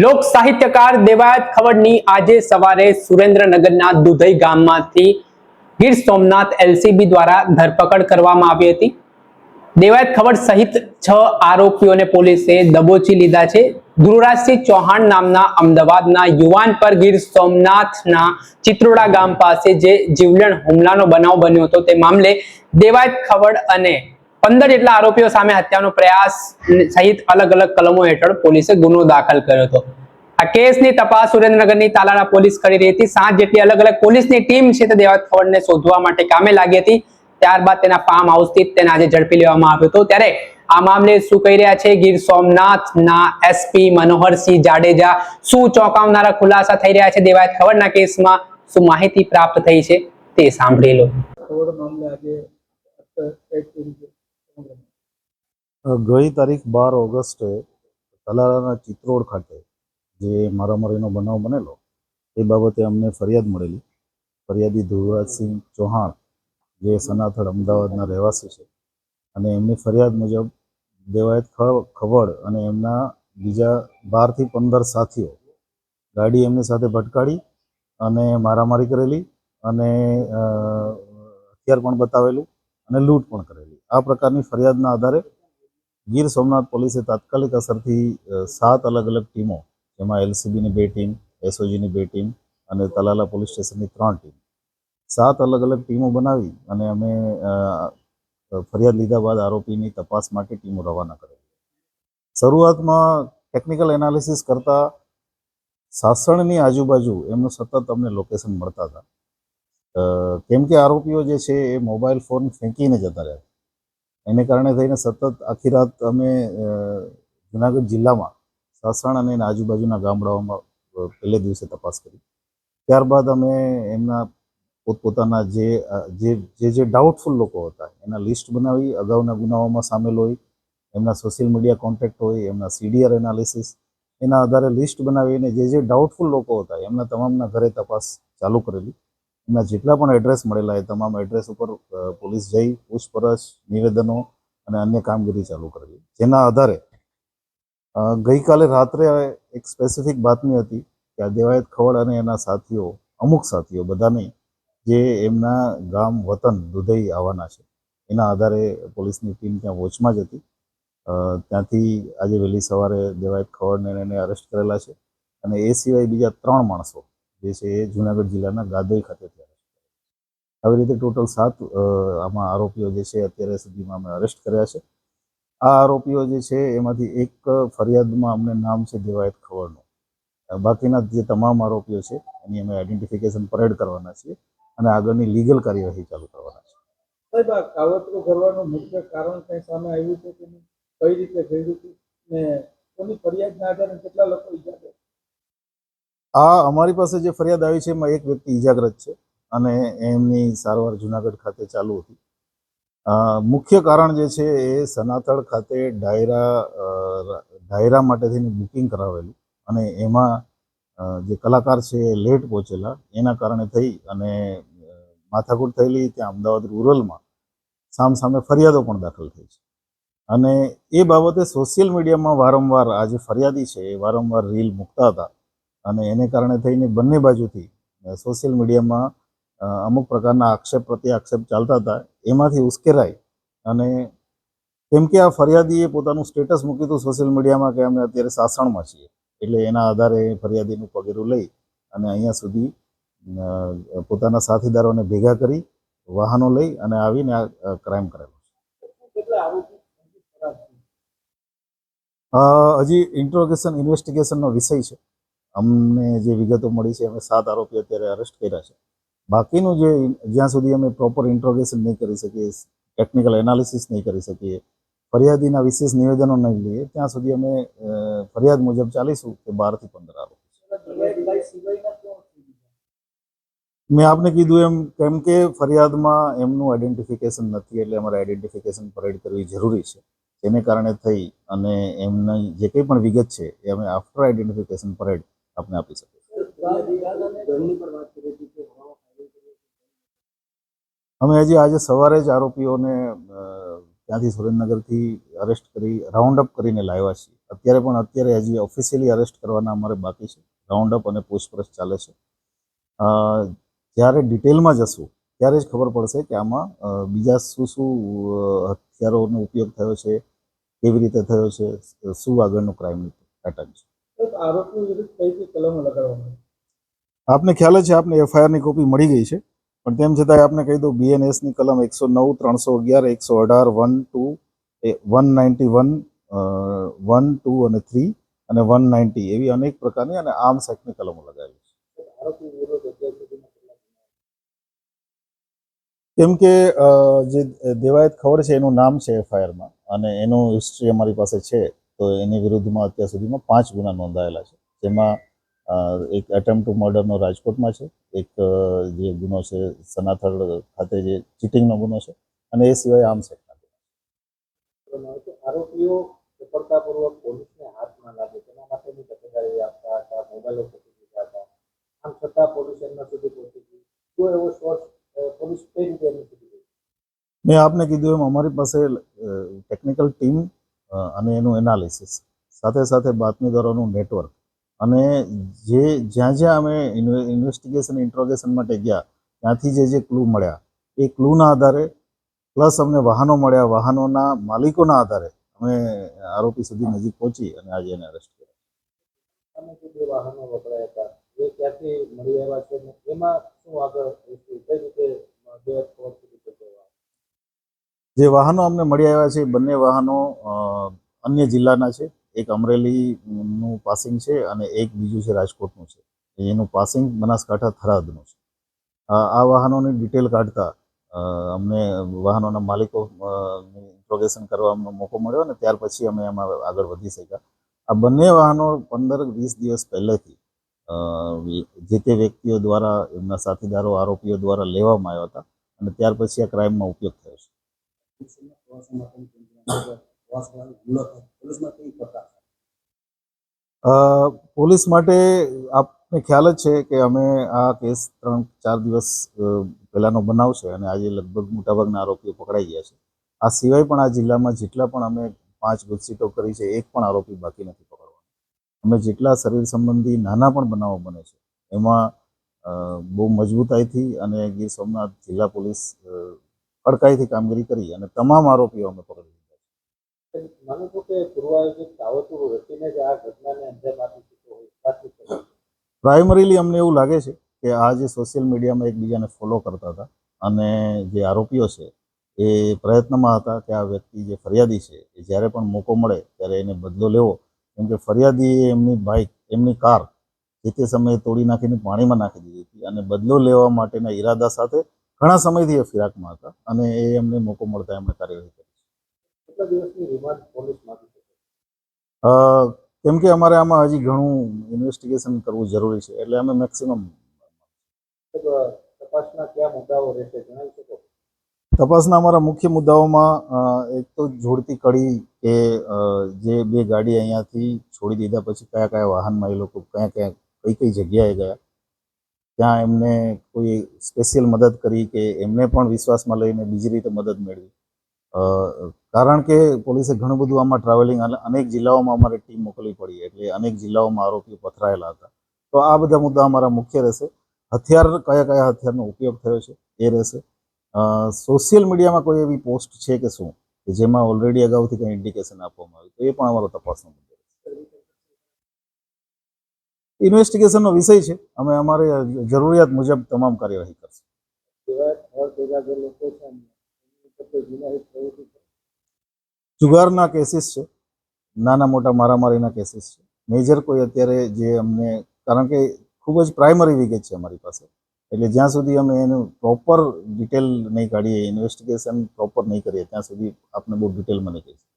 લોક સાહિત્યકાર દેવાયત ખવડની આજે સવારે સુરેન્દ્રનગરના દુધઈ ગામમાંથી ગીર સોમનાથ એલસીબી દ્વારા ધરપકડ કરવામાં આવી હતી। દેવાયત ખવડ સહિત 6 આરોપીઓને પોલીસે દબોચી લીધા છે। ધ્રુવરાજસિંહ ચૌહાણ નામના અમદાવાદના યુવાન પર ગીર સોમનાથના ચિત્રોડા ગામ પાસે જે જીવલેણ હુમલાનો બનાવ બન્યો હતો તે મામલે દેવાયત ખવડ અને 15 જેટલા આરોપીઓ સામે હત્યાનો પ્રયાસ સહિત અલગ અલગ કલમો હેઠળ પોલીસે ગુનો દાખલ કર્યો હતો। આ કેસની તપાસ સુરેન્દ્રનગરની તાલાળા પોલીસ કરી રહી હતી। 7 જેટલી અલગ અલગ પોલીસની ટીમ છે તે દેવાયત ખવડને શોધવા માટે કામે લાગી હતી। ત્યારબાદ તેના ફાર્મ હાઉસથી તેને આજે ઝડપી લેવામાં આવ્યો હતો। ત્યારે આ મામલે શું કહી રહ્યા છે ગીર સોમનાથના એસપી મનોહરસિંહ જાડેજા, શું ચોંકાવનારા ખુલાસા થઈ રહ્યા છે દેવાયત ખવડના કેસમાં, શું માહિતી પ્રાપ્ત થઈ છે તે સાંભળી લો। ગઈ તારીખ 12 ઓગસ્ટે તાલાળાના ચિત્રોડ ખાતે જે મારામારીનો બનાવ બનેલો એ બાબતે અમને ફરિયાદ મળેલી। ફરિયાદી ધ્રુવરાજસિંહ ચૌહાણ જે સનાથડ અમદાવાદના રહેવાસી છે અને એમની ફરિયાદ મુજબ દેવાયત ખવડ અને એમના બીજા 12 થી 15 સાથીઓ ગાડી એમની સાથે ભટકાડી અને મારામારી કરેલી અને હથિયાર પણ બતાવેલું અને લૂંટ પણ કરેલી। આ પ્રકારની ફરિયાદના આધારે ગીર સોમનાથ પોલીસે તાત્કાલિક અસરથી 7 અલગ અલગ ટીમો, જેમાં એલસીબીની 2 ટીમ, એસઓજીની 2 ટીમ અને તલાલા પોલીસ સ્ટેશનની 3 ટીમ, 7 અલગ અલગ ટીમો બનાવી અને અમે ફરિયાદ લીધા બાદ આરોપીની તપાસ માટે ટીમો રવાના કરેલી। શરૂઆતમાં ટેકનિકલ એનાલિસિસ કરતા સાસણની આજુબાજુ એમનું સતત અમને લોકેશન મળતા હતા, કેમ કે આરોપીઓ જે છે એ મોબાઈલ ફોન ફેંકીને જતા રહ્યા। એને કારણે થઈને સતત આખી રાત અમે જુનાગઢ જિલ્લામાં સાસણ અને આજુબાજુના ગામડાઓમાં પહેલે દિવસે તપાસ કરી। ત્યારબાદ અમે એમના પોતપોતાના જે ડાઉટફુલ લોકો હતા એના લિસ્ટ બનાવી, અગાઉના ગુનાઓમાં સામેલ હોય, એમના સોશિયલ મીડિયા કોન્ટેક્ટ હોય, એમના સીડીઆર એનાલિસિસ, એના આધારે લિસ્ટ બનાવીને જે ડાઉટફુલ લોકો હતા એમના તમામના ઘરે તપાસ ચાલુ કરેલી। એમના જેટલા પણ એડ્રેસ મળેલા એ તમામ એડ્રેસ ઉપર પોલીસ જઈ પૂછપરછ, નિવેદનો અને અન્ય કામગીરી ચાલુ કરેલી। જેના આધારે ગઈકાલે રાત્રે એક સ્પેસિફિક બાતમી હતી કે આ દેવાયત ખવડ અને એના સાથીઓ, અમુક સાથીઓ, બધા નહીં, જે એમના ગામ વતન દુધઈ આવવાના છે। એના આધારે પોલીસની ટીમ ત્યાં વોચમાં જ હતી। ત્યાંથી આજે વહેલી સવારે દેવાયત ખવડને એને અરેસ્ટ કરેલા છે અને એ સિવાય બીજા 3 માણસો જે છે એ જુનાગઢ જિલ્લાના ગાદોઈ ખાતેથી અરેસ્ટ કરેલા। આવી રીતે ટોટલ 7 આમાં આરોપીઓ જે છે અત્યારે સુધીમાં અમે અરેસ્ટ કર્યા છે। આ આરોપીઓ જે છે એમાંથી એક ફરિયાદમાં અમને નામ છે દેવાયત ખવડનું। બાકીના જે તમામ આરોપીઓ છે એની અમે આઈડેન્ટિફિકેશન પરેડ કરવાના છીએ અને આગળની લીગલ કાર્યવાહી ચાલુ કરવાના છે। સાહેબ, આ કાવતરું કરવાનું મુખ્ય કારણ કંઈ સામે આવ્યું છે કે નહીં? કઈ રીતે કર્યું હતું ને કોની ફરિયાદના આધારે કેટલા લોકો ઈજાગ્રસ્ત? અમારી પાસે જે ફરિયાદ આવી છે એમાં એક વ્યક્તિ ઈજાગ્રસ્ત છે અને એમની સારવાર જુનાગઢ ખાતે ચાલુ હતી। મુખ્ય કારણ જે છે એ સનાથડ ખાતે ડાયરા માટેથી બુકિંગ કરાવેલું અને એમાં જે કલાકાર છે એ લેટ પહોંચેલા, એના કારણે થઈ અને માથાકૂટ થયેલી। ત્યાં અમદાવાદ રૂરલમાં સામસામે ફરિયાદો પણ દાખલ થઈ છે અને એ બાબતે સોશિયલ મીડિયામાં વારંવાર આ જે ફરિયાદી છે એ વારંવાર રીલ મૂકતા હતા અને એને કારણે થઈને બંને બાજુથી સોશિયલ મીડિયામાં અમુક પ્રકારના આક્ષેપ પ્રત્યે આક્ષેપ ચાલતા હતા। એમાંથી ઉશ્કેરાઈ અને કેમ કે આ ફરિયાદીએ પોતાનું સ્ટેટસ મૂક્યું હતું સોશિયલ મીડિયામાં કે અમે અત્યારે સાસણમાં છીએ, એટલે એના આધારે ફરિયાદીનું પગેરું લઈ અને અહીંયા સુધી પોતાના સાથીદારોને ભેગા કરી વાહનો લઈ અને આવીને આ ક્રાઇમ કરેલો છે। હજી ઇન્વેસ્ટિગેશનનો વિષય છે। અમને જે વિગતો મળી છે અમે 7 આરોપી અત્યારે અરેસ્ટ કર્યા છે। બાકીનું જ્યાં સુધી અમે પ્રોપર ઇન્ટ્રોગેશન નહીં કરી શકીએ, ટેકનિકલ એનાલિસિસ નહીં કરી શકીએ, ફરિયાદીના વિશેષ નિવેદનો નહીં લઈએ, ત્યાં સુધી અમે ફરિયાદ મુજબ ચાલીશું કે 12 થી 15 આરોપી। મેં આપને કીધું એમ, કેમ કે ફરિયાદમાં એમનું આઈડેન્ટિફિકેશન નથી એટલે અમારે આઈડેન્ટિફિકેશન પરેડ કરવી જરૂરી છે। એને કારણે થઈ અને એમની જે કંઈ પણ વિગત છે એ અમે આફ્ટર આઈડેન્ટિફિકેશન પરેડ આપને આપી શકીએ। અમે હજી આજે સવારે જ આરોપીઓને ત્યાંથી સુરેન્દ્રનગરથી અરેસ્ટ કરી રાઉન્ડ અપ કરીને લાવ્યા છીએ અત્યારે હજી ઓફિશિયલી અરેસ્ટ કરવાના અમારે બાકી છે. રાઉન્ડ અપ અને પૂછપરછ ચાલે છે. જ્યારે ડિટેલમાં જશું ત્યારે જ ખબર પડશે કે આમાં બીજા શું શું હથિયારોનો ઉપયોગ થયો છે, કેવી રીતે થયો છે, શું આગળનું ક્રાઇમ પેટર્ન છે. સાહેબ, આરોપીઓ વિરુદ્ધ કઈ કઈ કલમો લગાડવામાં આવી? આપને ખ્યાલ જ છે, આપને એફઆઈઆરની કોપી મળી ગઈ છે, પણ તેમ છતાં આપને કહી દઉં, બીએનએસની કલમ 109, 311, 118, 191, 1, 2 અને 3 અને 190 એવી અનેક પ્રકારની અને આર્મ્સ એક્ટની કલમો લગાવી છે. આરોપી વિરુદ્ધ અત્યાર સુધીમાં કેટલા ગુના? કેમ કે જે દેવાયત ખવડ છે એનું નામ છે એફઆઈઆરમાં અને એનું હિસ્ટ્રી અમારી પાસે છે, તો એની વિરુદ્ધમાં અત્યાર સુધીમાં 5 ગુના નોંધાયેલા છે. જેમાં એક એટેમ્પ ટુ મર્ડરનો રાજકોટમાં છે, એક જે ગુનો છે સનાથલ ખાતે જે ચીટિંગનો ગુનો છે, અને એ સિવાય આર્મ્સ એક્ટના ગુના. આરોપીઓ સફળતાપૂર્વક પોલીસને હાથમાં લાગે તેના માટેની તકેદારી આપતા હતા, મોબાઈલો પકડી લીધા હતા. આમ છતાં પોલીસ એમના સુધી પહોંચી ગઈ. શું એવો સોર્સ પોલીસ કઈ રીતે એમની સુધી ગઈ? મેં આપને કીધું એમ અમારી પાસે ટેકનિકલ ટીમ અને એનું એનાલિસિસ, સાથે સાથે બાતમીદારોનું નેટવર્ક, અને જ્યાં જ્યાં અમે ઇન્વેસ્ટિગેશન ઇન્ટ્રોગેશન માટે ગયા ત્યાંથી જે ક્લુ મળ્યા એ ક્લુના આધારે, પ્લસ અમને વાહનો મળ્યા, વાહનોના માલિકોના આધારે અમે આરોપી સુધી નજીક પહોંચી અને આજે એને અરેસ્ટ કર્યા. અને જે બે વાહનો વપરાયા હતા એ ક્યાંથી મળી આવ્યા છે અને એમાં શું આગળ કઈ રીતે બે ખબર સુધી પહોંચવા? જે વાહનો અમને મળી આવ્યા છે એ બંને વાહનો અન્ય જિલ્લાના છે. એક અમરેલીનું પાસિંગ છે અને એક બીજું છે રાજકોટનું છે. એનું પાસિંગ બનાસકાંઠા થરાદનું છે. આ વાહનોની ડિટેલ કાઢતા અમને વાહનોના માલિકો ઇન્ટ્રોગેશન કરવાનો મોકો મળ્યો અને ત્યાર પછી અમે એમાં આગળ વધી શક્યા. આ બંને વાહનો 15-20 દિવસ પહેલેથી જે તે વ્યક્તિઓ દ્વારા, એમના સાથીદારો, આરોપીઓ દ્વારા લેવામાં આવ્યા હતા અને ત્યાર પછી આ ક્રાઇમમાં ઉપયોગ થયો છે. પોલીસ માટે આપને ખ્યાલ જ છે કે અમે આ કેસ 3-4 દિવસ પહેલાંનો બનાવ છે અને આજે લગભગ મોટાભાગના આરોપીઓ પકડાઈ ગયા છે. આ સિવાય પણ આ જિલ્લામાં જેટલા પણ અમે 5 ગુજસીટો કરી છે, એક પણ આરોપી બાકી નથી પકડવાનો. અમે જેટલા શરીર સંબંધી નાના પણ બનાવો બને છે એમાં બહુ મજબૂતાઈથી અને ગીર સોમનાથ જિલ્લા પોલીસ કડકાઈથી કામગીરી કરી અને તમામ આરોપીઓ અમે પકડી લીધા છે. માનું છું કે પૂર્વાયોજિત કાવતરું રચીને જ આ ઘટનાને અંજામ આપી ચૂક્યો હોય, સાચું છે? પ્રાઇમરીલી અમને એવું લાગે છે કે આ જે સોશિયલ મીડિયામાં એકબીજાને ફોલો કરતા હતા અને જે આરોપીઓ છે એ પ્રયત્નમાં હતા કે આ વ્યક્તિ જે ફરિયાદી છે એ જ્યારે પણ મોકો મળે ત્યારે એને બદલો લેવો, કેમ કે ફરિયાદીએ એમની બાઇક, એમની કાર જે તે સમયે તોડી નાખીને પાણીમાં નાખી દીધી હતી અને બદલો લેવા માટેના ઈરાદા સાથે ઘણા સમયથી એ ફિરાકમાં હતા અને એ એમને મોકો મળતા એમણે કાર્યવાહી કરી. કેટલા દિવસની રિમાન્ડ પોલીસ માંગી શકે? કેમ કે અમારે આમાં હજી ઘણું ઇન્વેસ્ટિગેશન કરવું જરૂરી છે, એટલે અમે મેક્સિમમ. તપાસના કયા મુદ્દાઓ રહેશે જણાવી શકો? તપાસના અમારા મુખ્ય મુદ્દાઓમાં એક તો જોડતી કડી કે જે બે ગાડી અહીંયાથી છોડી દીધા પછી કયા કયા વાહનમાં એ લોકો કઈ કઈ જગ્યાએ ગયા, ત્યાં એમને કોઈ સ્પેશિયલ મદદ કરી કે એમને પણ વિશ્વાસમાં લઈને બીજી રીતે મદદ મેળવી. કારણ કે પોલીસે ઘણું બધું આમાં ટ્રાવેલિંગ અને અનેક જિલ્લાઓમાં અમારે ટીમ મોકલવી પડી, એટલે અનેક જિલ્લાઓમાં આરોપીઓ પથરાયેલા હતા. તો આ બધા મુદ્દા અમારા મુખ્ય રહેશે. હથિયાર, કયા કયા હથિયારનો ઉપયોગ થયો છે એ રહેશે. સોશિયલ મીડિયામાં કોઈ એવી પોસ્ટ છે કે શું કે જેમાં ઓલરેડી અગાઉથી કંઈ ઇન્ડિકેશન આપવામાં આવ્યું, તો એ પણ અમારો તપાસનો મુદ્દો રહેશે. ઇન્વેસ્ટિગેશનનો વિષય છે, અમે અમારે જરૂરિયાત મુજબ તમામ કાર્યવાહી કરશું. જુગારના કેસીસ છે, નાના મોટા મારામારીના કેસીસ છે. મેજર કોઈ અત્યારે જે અમને, કારણ કે ખૂબ જ પ્રાઇમરી વિગત છે અમારી પાસે, એટલે જ્યાં સુધી અમે એનું પ્રોપર ડિટેલ નહીં કાઢીએ, ઇન્વેસ્ટિગેશન પ્રોપર નહીં કરીએ ત્યાં સુધી આપને બહુ ડિટેલમાં નહીં કહીશું.